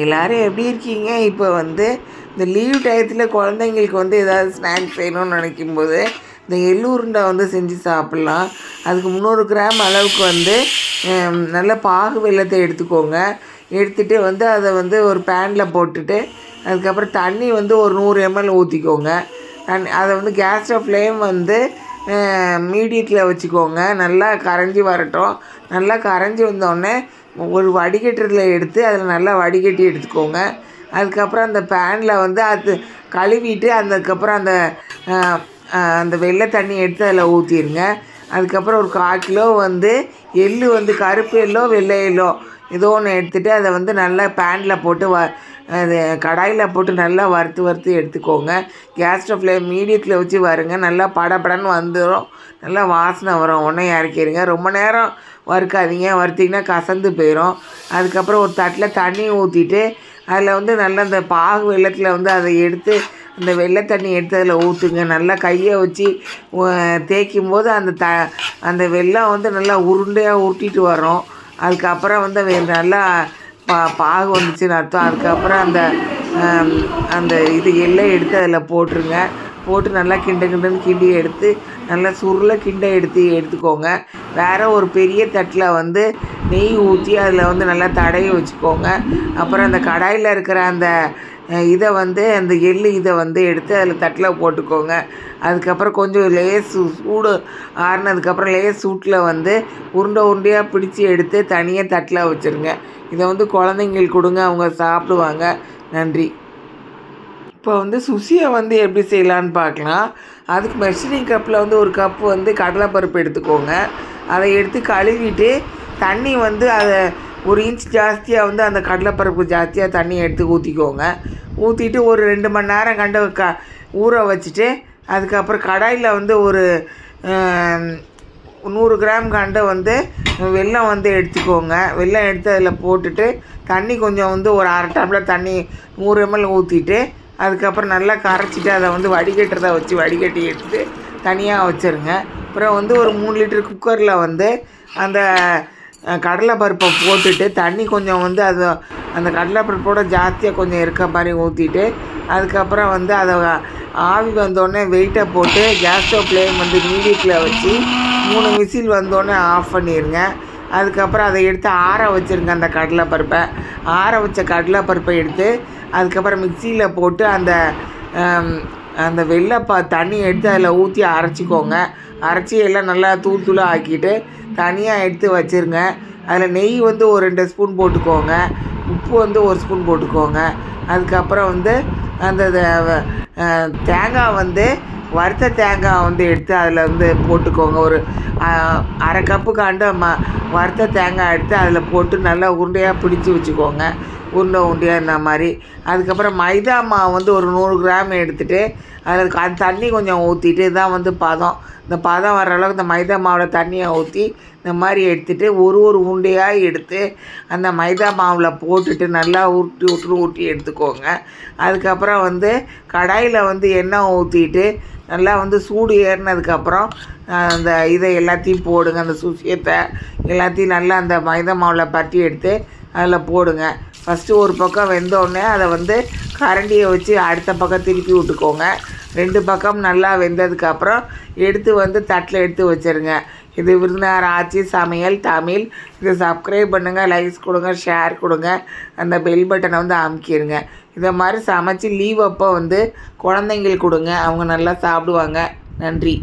எல்லோரும் எப்படி இருக்கீங்க? இப்போ வந்து இந்த லீவ் டயத்தில் குழந்தைங்களுக்கு வந்து ஏதாவது ஸ்நாக்ஸ் செய்யணும்னு நினைக்கும்போது இந்த எள்ளு உருண்டை வந்து செஞ்சு சாப்பிட்லாம். அதுக்கு 300 கிராம் அளவுக்கு வந்து நல்ல பாகு வெல்லத்தை எடுத்துக்கோங்க. எடுத்துகிட்டு வந்து அதை வந்து ஒரு பேனில் போட்டுட்டு அதுக்கப்புறம் தண்ணி வந்து ஒரு 100 ml ஊற்றிக்கோங்க. அதை வந்து கேஸ் ஃப்ளேம் வந்து மீடியத்தில் வச்சுக்கோங்க. நல்லா கரைஞ்சி வரட்டும். நல்லா கரைஞ்சி வந்தோடனே ஒரு வடிகட்டுறதில் எடுத்து அதில் நல்லா வடிகட்டி எடுத்துக்கோங்க. அதுக்கப்புறம் அந்த பேனில் வந்து அது கழுவிட்டு அதுக்கப்புறம் அந்த வெள்ளை தண்ணி எடுத்து அதில் ஊற்றிடுங்க. அதுக்கப்புறம் ஒரு 1/4 கிலோ வந்து எள்ளு வந்து கருப்பு எள்ளோ வெள்ளை எள்ளோ ஏதோ ஒன்று எடுத்துகிட்டு அதை வந்து நல்லா பேனில் போட்டு அது கடாயில் போட்டு நல்லா வறுத்து எடுத்துக்கோங்க. கேஸ் ஃப்ளேம் மீடியத்தில் வச்சு வருங்க. நல்லா படபடன்னு வந்துடும். நல்லா வாசனை வரும். உடனே இறக்கிடுங்க. ரொம்ப நேரம் வறுக்காதீங்க. வறுத்திங்கன்னா கசந்து போயிடும். அதுக்கப்புறம் ஒரு தட்டில் தண்ணி ஊற்றிட்டு அதில் வந்து நல்லா அந்த பாகு வெள்ளத்தில் வந்து அதை எடுத்து அந்த வெள்ளை தண்ணி எடுத்து அதில் ஊற்றுங்க. நல்லா கையை வச்சு தேய்க்கும் போது அந்த வெல்லம் வந்து நல்லா உருண்டையாக உருட்டிட்டு வரும். அதுக்கப்புறம் வந்து நல்லா பாகு வந்துச்சுன்னு அர்த்தம். அதுக்கப்புறம் அந்த எள்ளை எடுத்து அதில் போட்டுருங்க. போட்டு நல்லா கிண்டுன்னு கிண்டி எடுத்து நல்லா சுருளை எடுத்துக்கோங்க. வேறு ஒரு பெரிய தட்டில் வந்து நெய் ஊற்றி அதில் வந்து நல்லா தடவி வச்சுக்கோங்க. அப்புறம் அந்த கடாயில் இருக்கிற அந்த இதை வந்து அந்த எள்ளு இதை வந்து எடுத்து அதில் தட்டில் போட்டுக்கோங்க. அதுக்கப்புறம் கொஞ்சம் சூடு ஆறுனதுக்கப்புறம் சூட்டில் வந்து உருண்டையாக பிடிச்சி எடுத்து தனியாக தட்டில் வச்சுருங்க. இதை வந்து குழந்தைங்களுக்கு கொடுங்க. அவங்க சாப்பிடுவாங்க. நன்றி. இப்போ வந்து சுஷியை வந்து எப்படி செய்யலான்னு பார்க்கலாம். அதுக்கு மெஷரிங் கப்பில் வந்து ஒரு கப்பு வந்து கடலைப்பருப்பு எடுத்துக்கோங்க. அதை எடுத்து கழுவிட்டு தண்ணி வந்து அதை 1 இன்ச் ஜாஸ்தியாக வந்து அந்த கடலைப்பருப்பு ஜாஸ்தியாக தண்ணி எடுத்து ஊற்றிக்கோங்க. ஊற்றிட்டு ஒரு 2 மணி நேரம் ஊற வச்சுட்டு அதுக்கப்புறம் கடாயில் வந்து ஒரு 100 கிராம் வந்து வெல்லம் வந்து எடுத்துக்கோங்க. வெல்லம் எடுத்து அதில் போட்டுட்டு தண்ணி கொஞ்சம் வந்து ஒரு 1/2 டம்ளர் தண்ணி 100 ml ஊற்றிட்டு அதுக்கப்புறம் நல்லா கரைச்சிட்டு அதை வந்து வடிகட்டுறதை வச்சு வடிகட்டி எடுத்து தனியாக வச்சுருங்க. அப்புறம் வந்து ஒரு 3 லிட்டர் குக்கரில் வந்து அந்த கடலைப்பருப்பை போட்டுட்டு தண்ணி கொஞ்சம் வந்து அந்த கடலைப்பருப்போட ஜாஸ்தியாக கொஞ்சம் இருக்க மாதிரி ஊற்றிட்டு அதுக்கப்புறம் வந்து அதை ஆவி வந்தோடனே வெயிட்டை போட்டு கேஸ் ஃப்ளேம் வந்து மீடியத்தில் வச்சு 3 விசில் வந்தோடனே ஆஃப் பண்ணிடுங்க. அதுக்கப்புறம் அதை எடுத்து ஆற வச்சுருங்க. அந்த கடலைப்பருப்பை ஆற வச்ச கடலைப்பருப்பை எடுத்து அதுக்கப்புறம் மிக்சியில் போட்டு அந்த வெள்ளை தண்ணி எடுத்து அதில் ஊற்றி அரைச்சிக்கோங்க. அரைச்சி எல்லாம் நல்லா தூளாக ஆக்கிட்டு தனியாக எடுத்து வச்சுருங்க. அதில் நெய் வந்து ஒரு 2 ஸ்பூன் போட்டுக்கோங்க. உப்பு வந்து 1 ஸ்பூன் போட்டுக்கோங்க. அதுக்கப்புறம் வந்து அந்த தேங்காய் வந்து வறுத்த தேங்காய் வந்து எடுத்து அதில் வந்து போட்டுக்கோங்க. ஒரு 1/2 கப்புக்காண்டு வறுத்த தேங்காய் எடுத்து அதில் போட்டு நல்லா உருண்டையாக பிடிச்சி வச்சுக்கோங்க. உருண்டையாக இந்த மாதிரி. அதுக்கப்புறம் மைதா மாவு வந்து ஒரு 100 கிராம் எடுத்துகிட்டு அதில் தண்ணி கொஞ்சம் ஊற்றிட்டு தான் வந்து பதம். இந்த பதம் வர அளவுக்கு இந்த மைதா மாவில் தண்ணியை ஊற்றி இந்த மாதிரி எடுத்துகிட்டு ஒரு உருண்டையாக எடுத்து அந்த மைதா மாவில் போட்டுட்டு நல்லா ஊட்டி எடுத்துக்கோங்க. அதுக்கப்புறம் வந்து கடாயில் வந்து எண்ணெய் ஊற்றிட்டு நல்லா வந்து சூடு ஏறினதுக்கப்புறம் அந்த இதை எல்லாத்தையும் போடுங்க. அந்த சுஷியத்தை எல்லாத்தையும் நல்லா அந்த மைதா மாவில் பட்டி எடுத்து அதில் போடுங்க. ஃபஸ்ட்டு ஒரு பக்கம் வெந்தோடனே அதை வந்து கரண்டியை வச்சு அடுத்த பக்கம் திருப்பி விட்டுக்கோங்க. 2 பக்கம் நல்லா வெந்ததுக்கப்புறம் எடுத்து வந்து தட்டில் எடுத்து வச்சுருங்க. இது விருந்தினர் ஆச்சி சமையல் தமிழ். இதை சப்ஸ்கிரைப் பண்ணுங்கள், லைக்ஸ் கொடுங்க, ஷேர் கொடுங்க, அந்த பெல் பட்டனை வந்து அமுக்கிடுங்க. இதை மாதிரி சமைச்சு லீவ் அப்போ வந்து குழந்தைங்களுக்கு கொடுங்க. அவங்க நல்லா சாப்பிடுவாங்க. நன்றி.